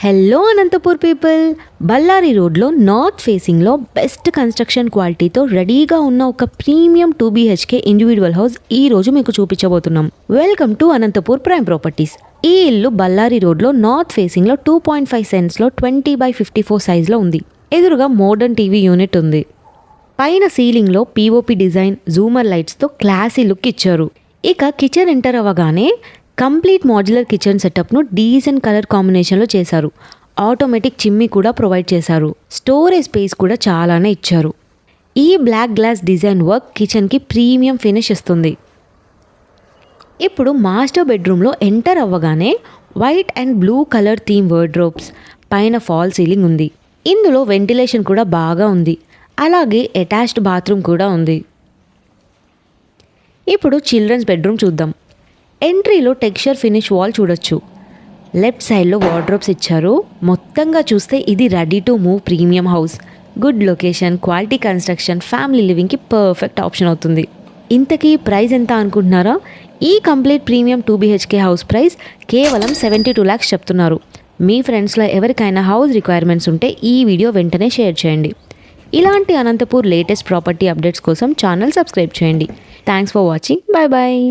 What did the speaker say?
Hello Anantapur people, Ballari రోడ్లో north ఫేసింగ్లో best construction క్వాలిటీతో రెడీగా ఉన్న ఒక ప్రీమియం 2BHK ఇండివిజువల్ హౌస్ ఈ రోజు మీకు చూపించబోతున్నాం. Welcome to Anantapur prime properties. ఈ ఇల్లు బళ్ళారి రోడ్లో నార్త్ ఫేసింగ్లో 2.5 సెంట్స్లో 20/54 సైజ్లో ఉంది. ఎదురుగా మోడర్న్ టీవీ యూనిట్ ఉంది. పైన సీలింగ్లో POP డిజైన్ జూమర్ లైట్స్తో క్లాసీ లుక్ ఇచ్చారు. ఇక కిచెన్ ఎంటర్ అవ్వగానే కంప్లీట్ మాడ్యులర్ కిచెన్ సెటప్ను డీసెంట్ కలర్ కాంబినేషన్లో చేశారు. ఆటోమేటిక్ చిమ్నీ కూడా ప్రొవైడ్ చేశారు. స్టోరేజ్ స్పేస్ కూడా చాలానే ఇచ్చారు. ఈ బ్లాక్ గ్లాస్ డిజైన్ వర్క్ కిచెన్కి ప్రీమియం ఫినిష్ ఇస్తుంది. ఇప్పుడు మాస్టర్ బెడ్రూమ్లో ఎంటర్ అవ్వగానే white and blue colour theme wardrobes, పైన ఫాల్ సీలింగ్ ఉంది. ఇందులో వెంటిలేషన్ కూడా బాగా ఉంది. అలాగే అటాచ్డ్ బాత్రూమ్ కూడా ఉంది. ఇప్పుడు చిల్డ్రన్స్ బెడ్రూమ్ చూద్దాం. ఎంట్రీలో టెక్స్చర్ ఫినిష్ వాల్ చూడొచ్చు. లెఫ్ట్ సైడ్లో వార్డ్రోబ్స్ ఇచ్చారు. మొత్తంగా చూస్తే ఇది ready to move premium house. Good location, quality construction, family లివింగ్కి పర్ఫెక్ట్ ఆప్షన్ అవుతుంది. ఇంతకీ ప్రైస్ ఎంత అనుకుంటున్నారా? ఈ complete premium 2BHK house price కేవలం 72 lakhs చెప్తున్నారు. మీ ఫ్రెండ్స్లో ఎవరికైనా హౌస్ రిక్వైర్మెంట్స్ ఉంటే ఈ వీడియో వెంటనే షేర్ చేయండి. ఇలాంటి అనంతపూర్ లేటెస్ట్ ప్రాపర్టీ అప్డేట్స్ కోసం ఛానల్ సబ్స్క్రైబ్ చేయండి. Thanks for watching. Bye bye.